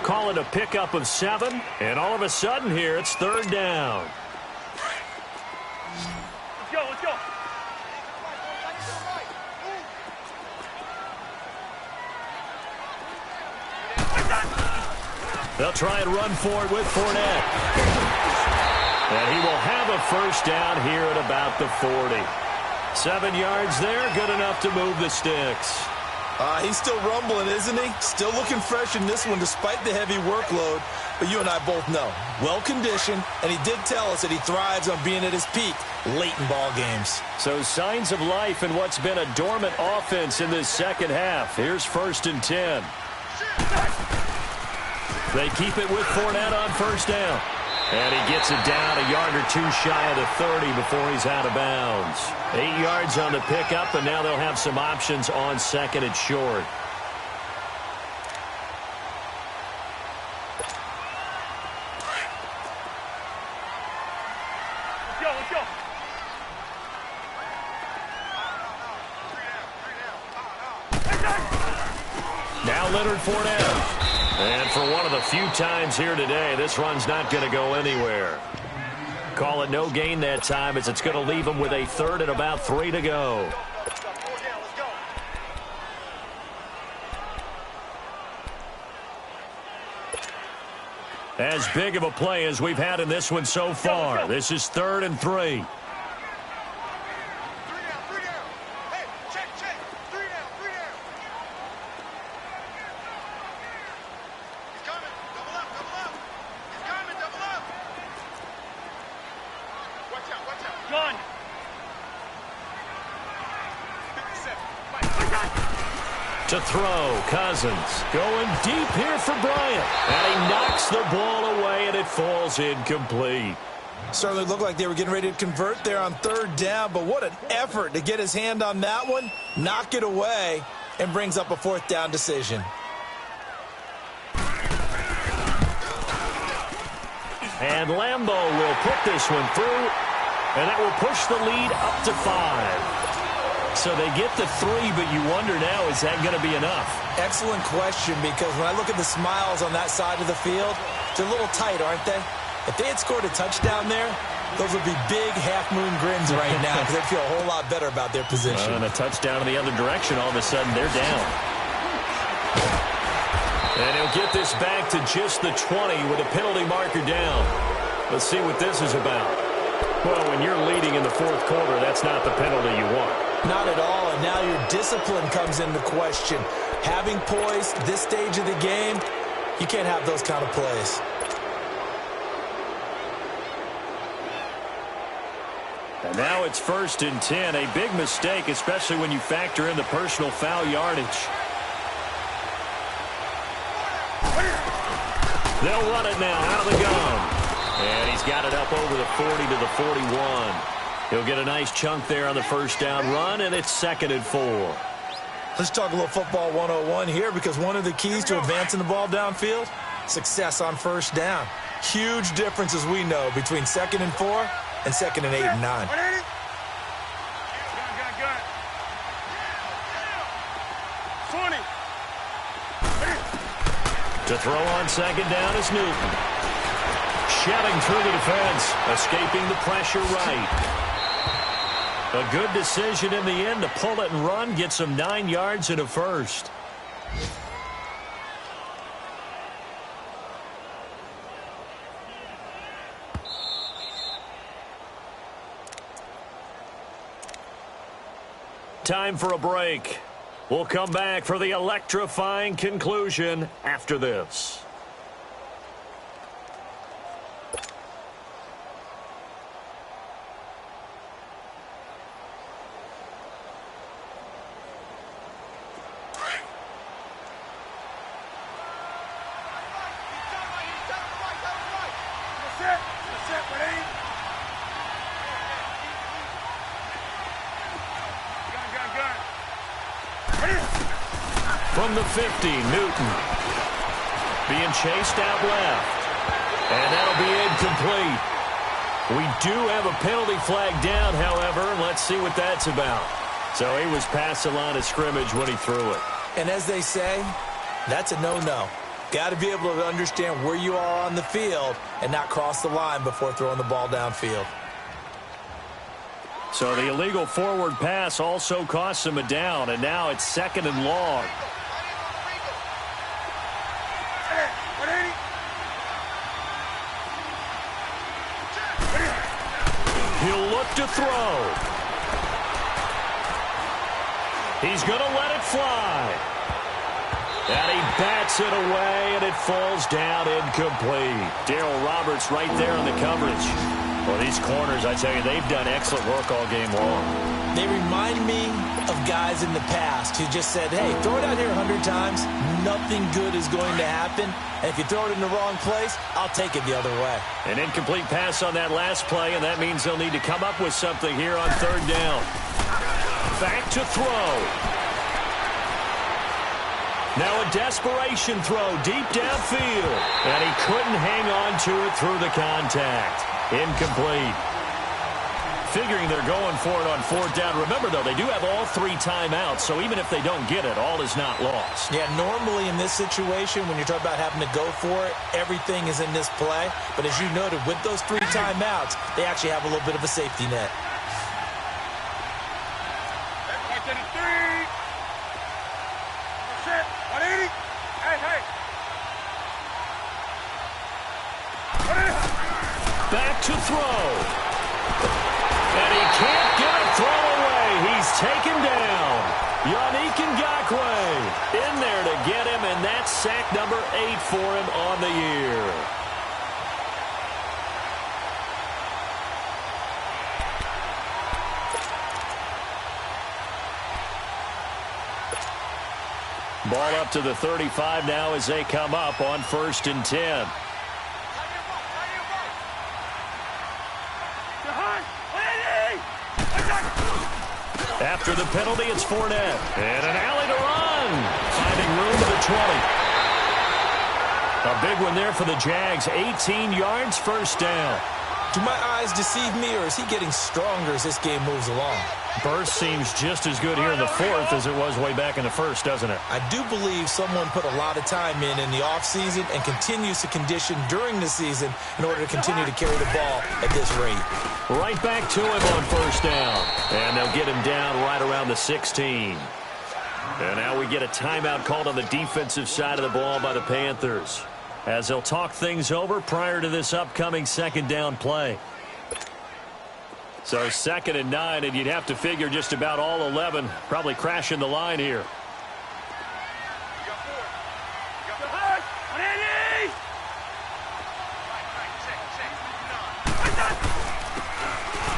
Call it a pickup of 7, and all of a sudden here it's third down. Let's go, let's go. They'll try and run for it with Fournette. And he will have a first down here at about the 40. 7 yards there, good enough to move the sticks. He's still rumbling, isn't he? Still looking fresh in this one despite the heavy workload. But you and I both know, well-conditioned, and he did tell us that he thrives on being at his peak late in ball games. So signs of life in what's been a dormant offense in this second half. Here's 1st and 10. They keep it with Fournette on first down. And he gets it down a yard or 2 shy of the 30 before he's out of bounds. 8 yards on the pickup, and now they'll have some options on second and short. Let's go, let's go. Now Leonard Fournette. And for one of the few times here today, this run's not going to go anywhere. Call it no gain that time, as it's going to leave him with a 3rd and about 3 to go. As big of a play as we've had in this one so far. This is 3rd and 3. To throw, Cousins going deep here for Bryant. And he knocks the ball away, and it falls incomplete. Certainly looked like they were getting ready to convert there on 3rd down, but what an effort to get his hand on that one, knock it away, and brings up a 4th down decision. And Lambeau will put this one through, and that will push the lead up to 5. So they get the 3, but you wonder now, is that going to be enough? Excellent question, because when I look at the smiles on that side of the field, they're a little tight, aren't they? If they had scored a touchdown there, those would be big half-moon grins right now, because they'd feel a whole lot better about their position. And a touchdown in the other direction, all of a sudden they're down. And he'll get this back to just the 20 with a penalty marker down. Let's see what this is about. Well, when you're leading in the 4th quarter, that's not the penalty you want. Not at all, and now your discipline comes into question. Having poise this stage of the game, you can't have those kind of plays. And now it's 1st and 10. A big mistake, especially when you factor in the personal foul yardage. They'll run it now out of the gun. And he's got it up over the 40 to the 41. He'll get a nice chunk there on the first down run, and it's 2nd and 4. Let's talk a little football 101 here, because one of the keys to advancing the ball downfield, success on first down. Huge difference, as we know, between 2nd and 4 and 2nd and 8 and 9. To throw on 2nd down is Newton. Shoving through the defense, escaping the pressure right. A good decision in the end to pull it and run, gets him 9 yards and a first. Time for a break. We'll come back for the electrifying conclusion after this. From the 50, Newton being chased out left. And that'll be incomplete. We do have a penalty flag down, however, and let's see what that's about. So he was past the line of scrimmage when he threw it. And as they say, that's a no-no. Got to be able to understand where you are on the field and not cross the line before throwing the ball downfield. So the illegal forward pass also costs him a down, and now it's 2nd and long. He'll look to throw. He's going to let it fly. And he bats it away, and it falls down incomplete. Darryl Roberts right there in the coverage. Well, these corners, I tell you, they've done excellent work all game long. They remind me of guys in the past who just said, hey, throw it out here 100 times, nothing good is going to happen. And if you throw it in the wrong place, I'll take it the other way. An incomplete pass on that last play, and that means they'll need to come up with something here on 3rd down. Back to throw. Now a desperation throw deep downfield. And he couldn't hang on to it through the contact. Incomplete. Figuring they're going for it on 4th down. Remember, though, they do have all 3 timeouts, so even if they don't get it, all is not lost. Yeah, normally in this situation, when you're talking about having to go for it, everything is in this play. But as you noted, with those 3 timeouts, they actually have a little bit of a safety net. Back to throw. And he can't get a throw away. He's taken down. Yannick Ngakoue in there to get him, and that's sack number 8 for him on the year. Ball up to the 35 now as they come up on 1st and 10. After the penalty, it's Fournette. And an alley to run. Finding room to the 20. A big one there for the Jags. 18 yards, 1st down. Do my eyes deceive me, or is he getting stronger as this game moves along? Burst seems just as good here in the 4th as it was way back in the 1st, doesn't it? I do believe someone put a lot of time in the offseason and continues to condition during the season in order to continue to carry the ball at this rate. Right back to him on 1st down. And they'll get him down right around the 16. And now we get a timeout called on the defensive side of the ball by the Panthers, as they'll talk things over prior to this upcoming 2nd down play. So 2nd and 9, and you'd have to figure just about all 11 probably crashing the line here.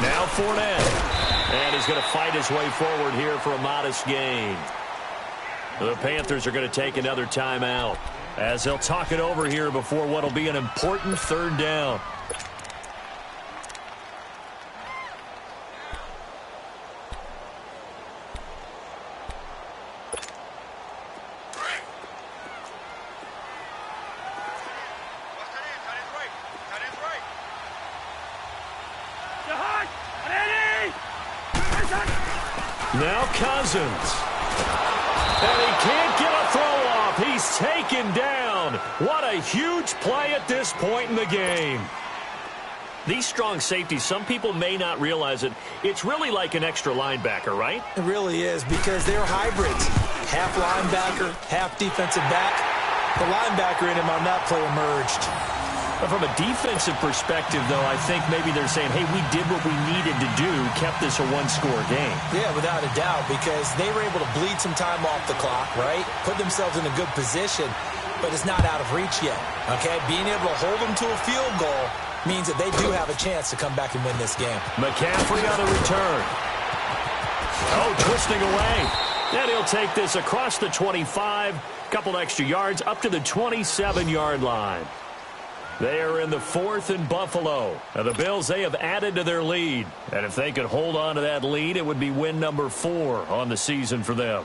Now Fournette, and he's going to fight his way forward here for a modest gain. The Panthers are going to take another timeout as they'll talk it over here before what will be an important 3rd down. Now Cousins. And he can't get a throw off. He's taken down. What a huge play at this point in the game. These strong safeties, some people may not realize it. It's really like an extra linebacker, right? It really is, because they're hybrids. Half linebacker, half defensive back. The linebacker in him on that play emerged. But from a defensive perspective, though, I think maybe they're saying, hey, we did what we needed to do, kept this a one-score game. Yeah, without a doubt, because they were able to bleed some time off the clock, right? Put themselves in a good position, but it's not out of reach yet, okay? Being able to hold them to a field goal means that they do have a chance to come back and win this game. McCaffrey on the return. Oh, twisting away. And he'll take this across the 25, couple extra yards, up to the 27-yard line. They are in the 4th and Buffalo. Now the Bills, they have added to their lead. And if they could hold on to that lead, it would be win number 4 on the season for them.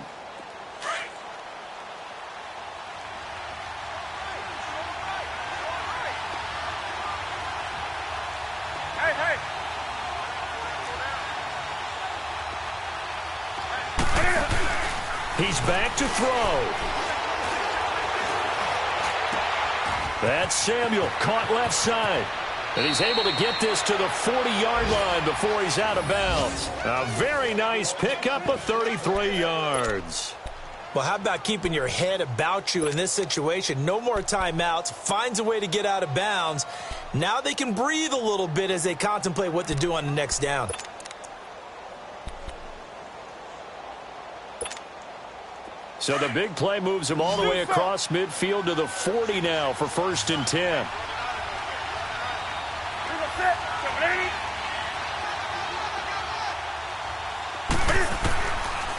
He's back to throw. That's Samuel, caught left side. And he's able to get this to the 40-yard line before he's out of bounds. A very nice pickup of 33 yards. Well, how about keeping your head about you in this situation? No more timeouts. Finds a way to get out of bounds. Now they can breathe a little bit as they contemplate what to do on the next down. So the big play moves him all the way across midfield to the 40 now for 1st and 10.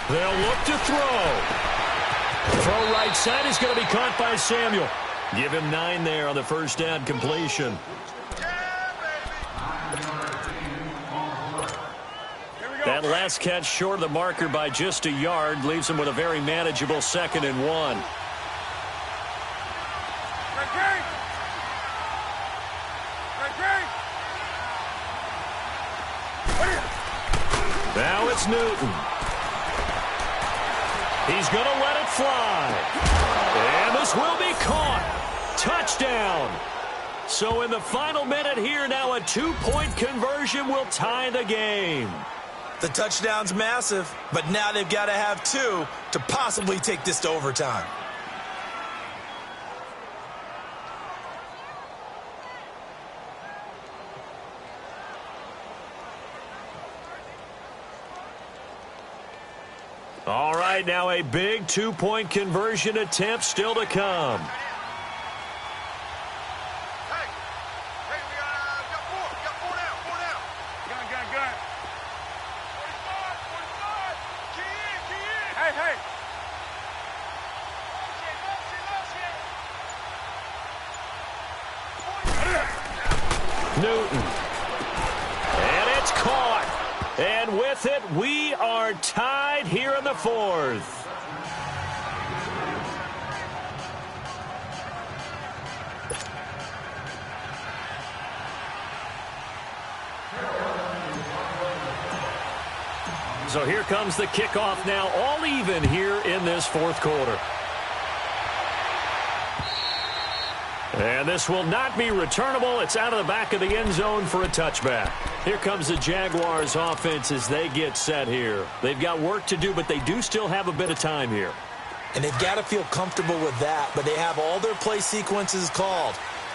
They'll look to throw. Throw right side is going to be caught by Samuel. Give him 9 there on the 1st down completion. That last catch short of the marker by just a yard leaves him with a very manageable 2nd and 1. Now it's Newton. He's going to let it fly. And this will be caught. Touchdown. So in the final minute here, now a 2-point conversion will tie the game. The touchdown's massive, but now they've got to have 2 to possibly take this to overtime. All right, now a big 2-point conversion attempt still to come. Newton. And it's caught. And with it, we are tied here in the 4th. So here comes the kickoff now, all even here in this 4th quarter. And this will not be returnable. It's out of the back of the end zone for a touchback. Here comes the Jaguars offense as they get set here. They've got work to do, but they do still have a bit of time here. And they've got to feel comfortable with that, but they have all their play sequences called.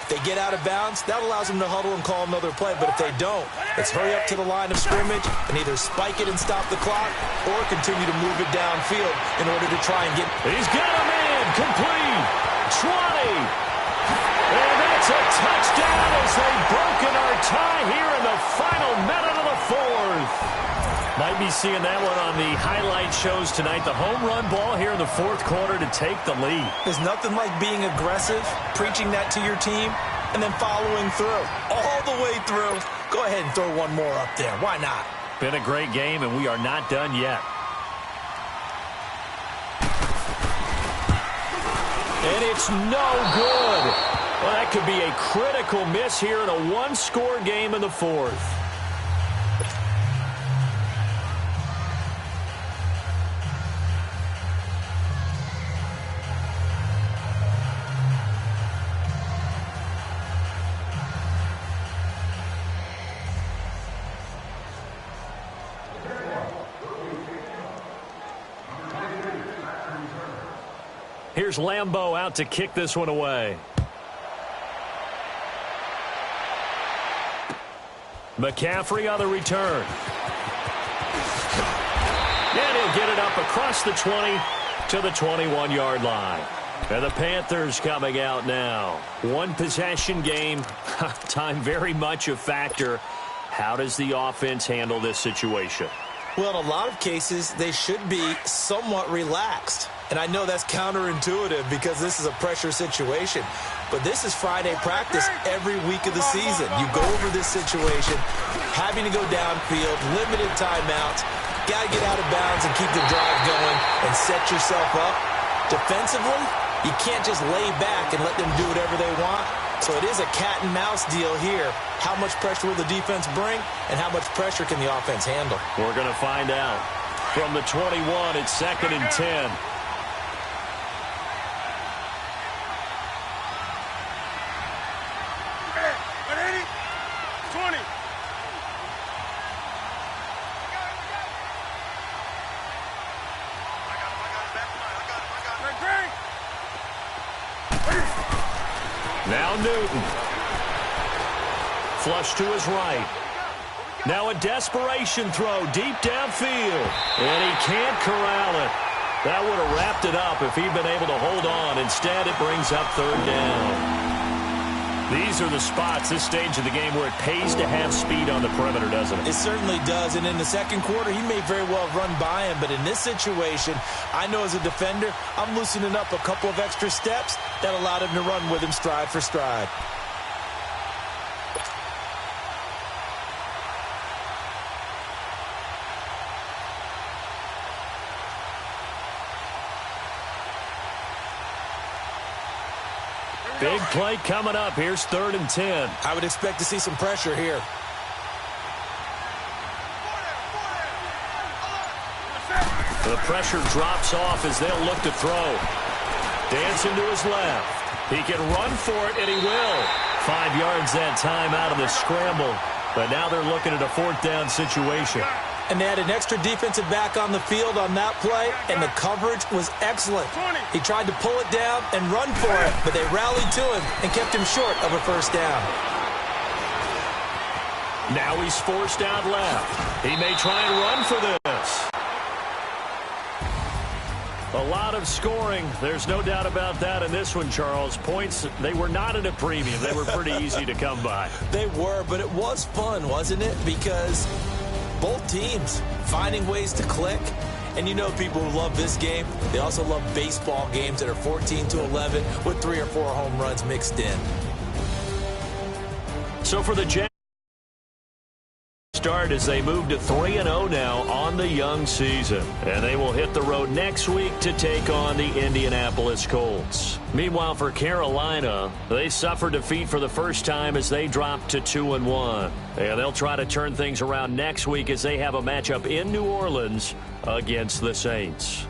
If they get out of bounds, that allows them to huddle and call another play. But if they don't, it's hurry up to the line of scrimmage and either spike it and stop the clock or continue to move it downfield in order to try and get... He's got a man, complete, 20. And that's a touchdown as they've broken our tie here in the final minute of the fourth. Might be seeing that one on the highlight shows tonight. The home run ball here in the fourth quarter to take the lead. There's nothing like being aggressive, preaching that to your team, and then following through. All the way through. Go ahead and throw one more up there. Why not? Been a great game, and we are not done yet. And it's no good. Well, that could be a critical miss here in a one-score game in the fourth. Here's Lambeau out to kick this one away. McCaffrey on the return. And he'll get it up across the 20 to the 21-yard line. And the Panthers coming out now. One possession game. Time very much a factor. How does the offense handle this situation? Well, in a lot of cases, they should be somewhat relaxed. And I know that's counterintuitive because this is a pressure situation. But this is Friday practice every week of the season. You go over this situation, having to go downfield, limited timeouts, got to get out of bounds and keep the drive going and set yourself up. Defensively, you can't just lay back and let them do whatever they want. So it is a cat and mouse deal here. How much pressure will the defense bring and how much pressure can the offense handle? We're going to find out. From the 21, it's 2nd and 10. Now Newton. Flush to his right. Now a desperation throw deep downfield. And he can't corral it. That would have wrapped it up if he'd been able to hold on. Instead, it brings up 3rd down. These are the spots, this stage of the game, where it pays to have speed on the perimeter, doesn't it? It certainly does. And in the second quarter, he may very well run by him. But in this situation, I know as a defender, I'm loosening up a couple of extra steps that allowed him to run with him stride for stride. Big play coming up. Here's 3rd and 10. I would expect to see some pressure here. The pressure drops off as they'll look to throw. Dancing to his left. He can run for it, and he will. 5 yards that time out of the scramble. But now they're looking at a 4th down situation. And they had an extra defensive back on the field on that play, and the coverage was excellent. He tried to pull it down and run for it, but they rallied to him and kept him short of a 1st down. Now he's forced out left. He may try and run for this. A lot of scoring. There's no doubt about that in this one, Charles. Points, they were not at a premium. They were pretty easy to come by. They were, but it was fun, wasn't it? Because both teams finding ways to click. And you know people who love this game, they also love baseball games that are 14-11 with 3 or 4 home runs mixed in. So for the Jags, start as they move to 3-0 now on the young season. And they will hit the road next week to take on the Indianapolis Colts. Meanwhile, for Carolina, they suffered defeat for the first time as they dropped to 2-1. And they'll try to turn things around next week as they have a matchup in New Orleans against the Saints.